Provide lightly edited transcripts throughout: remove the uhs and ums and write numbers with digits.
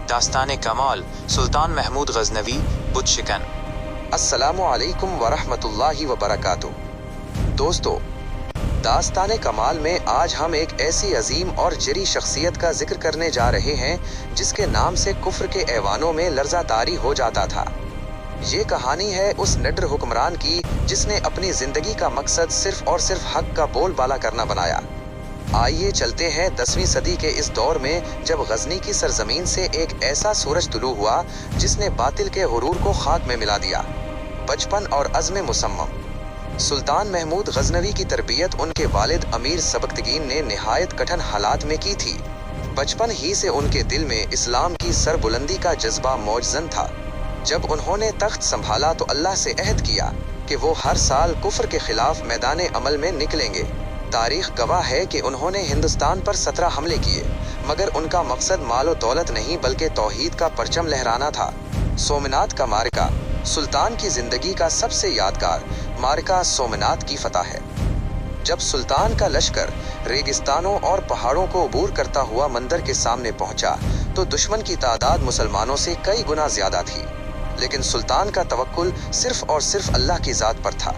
दास्तान कमाल सुल्तान महमूद गजनवी बुत शिकन। अस्सलामु अलैकुम वरहमतुल्लाहि वबरकातुहू। दोस्तों, दास्तान कमाल में आज हम एक ऐसी अजीम और जरी शख्सियत का जिक्र करने जा रहे हैं जिसके नाम से कुफ्र के ऐवानों में लर्जा तारी हो जाता था। ये कहानी है उस निडर हुक्मरान की जिसने अपनी जिंदगी का मकसद सिर्फ और सिर्फ हक का बोलबाला करना बनाया। आइए चलते हैं 10वीं सदी के इस दौर में जब गजनी की सरजमीन से एक ऐसा सूरज तुलू हुआ जिसने बातिल के गुरूर को खाक में मिला दिया। बचपन और अज़्म मुसम्मम। सुल्तान महमूद गजनवी की तरबियत उनके वालिद अमीर सबकतगीन ने निहायत कठिन हालात में की थी। बचपन ही से उनके दिल में इस्लाम की सरबुलंदी का जज्बा मौजज़न था। जब उन्होंने तख्त संभाला तो अल्लाह से अहद किया कि वो हर साल कुफ्र के खिलाफ मैदान अमल में निकलेंगे। तारीख गवाह है कि उन्होंने हिंदुस्तान पर 17 हमले किए, मगर उनका मकसद मालो दौलत नहीं बल्कि तौहीद का परचम लहराना था। सोमनाथ का मार्का सुल्तान की जिंदगी का सबसे यादगार मार्का सोमनाथ की फतह है। जब सुल्तान का लश्कर रेगिस्तानों और पहाड़ों को अबूर करता हुआ मंदिर के सामने पहुंचा तो दुश्मन की तादाद मुसलमानों से कई गुना ज्यादा थी, लेकिन सुल्तान का तवक्कुल सिर्फ और सिर्फ अल्लाह की ज़ात पर था।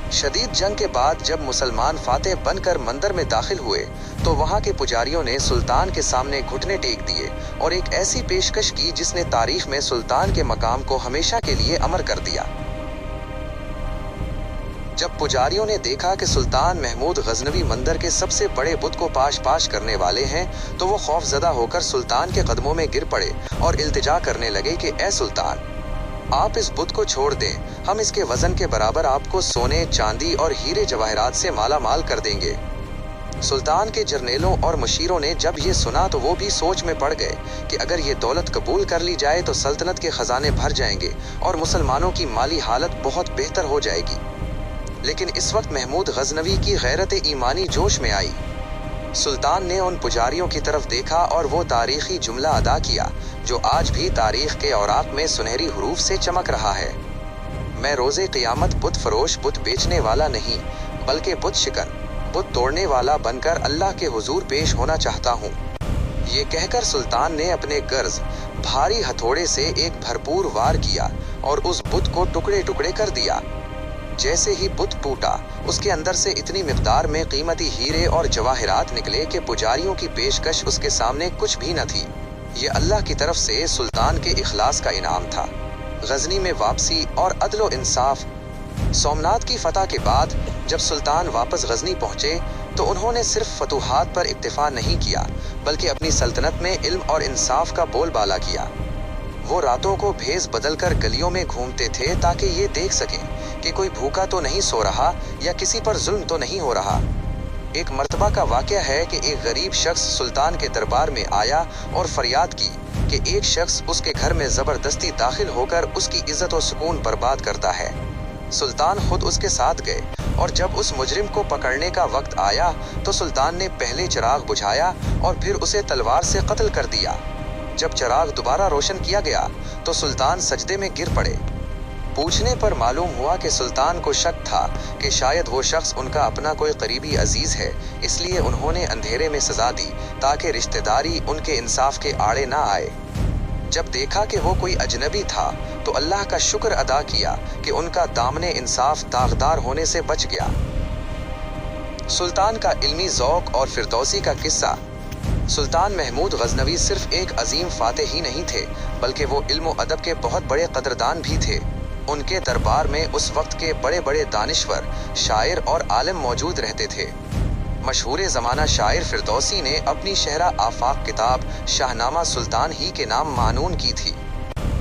शदीद जंग के बाद जब मुसलमान फातेह बनकर मंदिर में दाखिल हुए तो वहां के पुजारियों ने सुल्तान के सामने घुटने टेक दिए और एक ऐसी पेशकश की जिसने तारीख में सुल्तान के मकाम को हमेशा के लिए अमर कर दिया। जब पुजारियों ने देखा कि सुल्तान महमूद गजनवी मंदिर के सबसे बड़े बुत को पाश पाश करने वाले हैं तो वो खौफजदा होकर सुल्तान के कदमों में गिर पड़े और इल्तिजा करने लगे कि ए सुल्तान, आप इस बुत को छोड़ दें, हम इसके वजन के बराबर आपको सोने, चांदी और हीरे जवाहरात से माला माल कर देंगे। सुल्तान के जर्नेलों और मशीरों ने जब ये सुना तो वो भी सोच में पड़ गए कि अगर ये दौलत कबूल कर ली जाए तो सल्तनत के खजाने भर जाएंगे और मुसलमानों की माली हालत बहुत बेहतर हो जाएगी। लेकिन इस वक्त महमूद गजनवी की गैरत ईमानी जोश में आई। सुल्तान ने उन पुजारियों की तरफ देखा और वो तारीखी जुमला अदा किया जो आज भी तारीख के औराक में सुनहरी हरूफ से चमक रहा है। मैं रोज़े क़यामत बुत फरोश, बुत बेचने वाला नहीं बल्कि बुत शिकन, बुत तोड़ने वाला बनकर अल्लाह के हुजूर पेश होना चाहता हूँ। ये कहकर सुल्तान ने अपने गर्ज भारी हथौड़े से एक भरपूर वार किया और उस बुत को टुकड़े टुकड़े कर दिया। जैसे ही बुत टूटा उसके अंदर से इतनी मिकदार में कीमती हीरे और जवाहरात निकले कि पुजारियों की पेशकश उसके सामने कुछ भी न थी। ये अल्लाह की तरफ से सुल्तान के इखलास का इनाम था। गजनी में वापसी और अदलो इंसाफ। सोमनाथ की फतह के बाद जब सुल्तान वापस गजनी पहुंचे तो उन्होंने सिर्फ फतूहात पर इक्तिफा नहीं किया बल्कि अपनी सल्तनत में इल्म और इंसाफ का बोलबाला किया। वो रातों को भेस बदलकर गलियों में घूमते थे ताकि ये देख सकें कि कोई भूखा तो नहीं सो रहा या किसी पर जुल्म तो नहीं हो रहा। एक मर्तबा का वाक़या है कि एक गरीब शख्स सुल्तान के दरबार में आया और फरियाद की कि एक शख्स उसके घर में ज़बरदस्ती दाखिल होकर उसकी इज्जत और सुकून बर्बाद करता है। सुल्तान खुद उसके साथ गए और जब उस मुजरिम को पकड़ने का वक्त आया तो सुल्तान ने पहले चिराग बुझाया और फिर उसे तलवार से कत्ल कर दिया। जब चिराग दोबारा रोशन किया गया तो सुल्तान सजदे में गिर पड़े। पूछने पर मालूम हुआ कि सुल्तान को शक था कि शायद वो शख्स उनका अपना कोई करीबी अजीज है, इसलिए उन्होंने अंधेरे में सजा दी ताकि रिश्तेदारी उनके इंसाफ के आड़े ना आए। जब देखा कि वो कोई अजनबी था तो अल्लाह का शुक्र अदा किया कि उनका दामने इंसाफ दागदार होने से बच गया। सुल्तान का इल्मी ज़ौक़ और फिरदौसी का किस्सा। सुल्तान महमूद गजनवी सिर्फ एक अजीम फातेह ही नहीं थे बल्कि वो इल्म व अदब के बहुत बड़े कदरदान भी थे। उनके दरबार में उस वक्त के बड़े बड़े दानिश्वर, शायर और आलिम मौजूद रहते थे। मशहूर ज़माना शायर फिरदौसी ने अपनी शहरा आफाक किताब शाहनामा सुल्तान ही के नाम मानून की थी।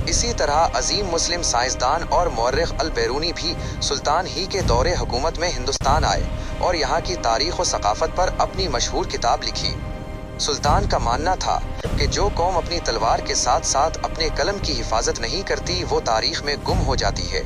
इसी तरह अजीम मुस्लिम साइंसदान और मौर्रिख अल बैरूनी भी सुल्तान ही के दौरे हुकूमत में हिंदुस्तान आए और यहाँ की तारीख़ व सकाफ़त पर अपनी मशहूर किताब लिखी। सुल्तान का मानना था कि जो कौम अपनी तलवार के साथ साथ अपने कलम की हिफाजत नहीं करती वो तारीख में गुम हो जाती है।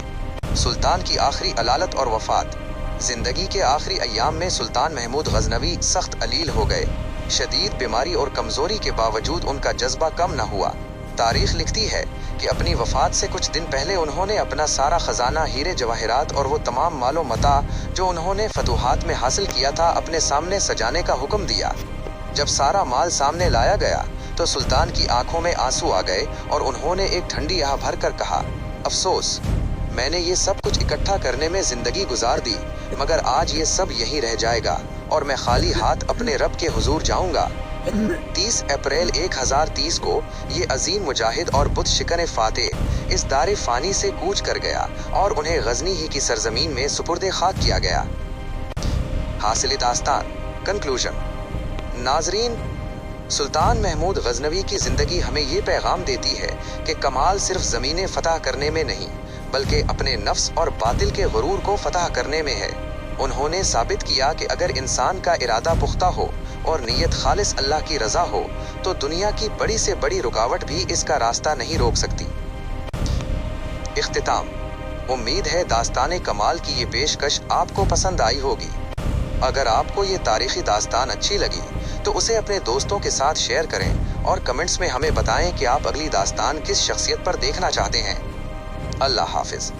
सुल्तान की आखिरी अलालत और वफात। जिंदगी के आखिरी अय्याम में सुल्तान महमूद गजनवी सख्त अलील हो गए। शदीद बीमारी और कमज़ोरी के बावजूद उनका जज्बा कम न हुआ। तारीख लिखती है कि अपनी वफात से कुछ दिन पहले उन्होंने अपना सारा ख़जाना, हीरे जवाहरात और वो तमाम मालो मता जो उन्होंने फतूहात में हासिल किया था अपने सामने सजाने का हुक्म दिया। जब सारा माल सामने लाया गया तो सुल्तान की आंखों में आंसू आ गए और उन्होंने एक ठंडी आह भर कर कहा, अफसोस, मैंने ये सब कुछ इकट्ठा करने में जिंदगी गुजार दी, मगर आज ये सब यहीं रह जाएगा और मैं खाली हाथ अपने रब के हुजूर जाऊंगा। 30 अप्रैल 1030 को ये अजीम मुजाहिद और बुत शिकन फातेह इस दारे फानी से कूच कर गया और उन्हें गजनी ही की सरजमीन में सुपुर्दे खाक किया गया। हासिल दास्तान, कंक्लूजन। नाजरीन, सुल्तान महमूद गजनवी की ज़िंदगी हमें ये पैगाम देती है कि कमाल सिर्फ ज़मीनें फ़तह करने में नहीं, बल्कि अपने नफ्स और बातिल के गुरूर को फ़तह करने में है। उन्होंने साबित किया कि अगर इंसान का इरादा पुख्ता हो और नीयत खालिस अल्लाह की रज़ा हो तो दुनिया की बड़ी से बड़ी रुकावट भी इसका रास्ता नहीं रोक सकती। इख्तिताम। उम्मीद है दास्तान कमाल की ये पेशकश आपको पसंद आई होगी। अगर आपको ये तारीख़ी दास्तान अच्छी लगी तो उसे अपने दोस्तों के साथ शेयर करें और कमेंट्स में हमें बताएं कि आप अगली दास्तान किस शख्सियत पर देखना चाहते हैं। अल्लाह हाफिज़।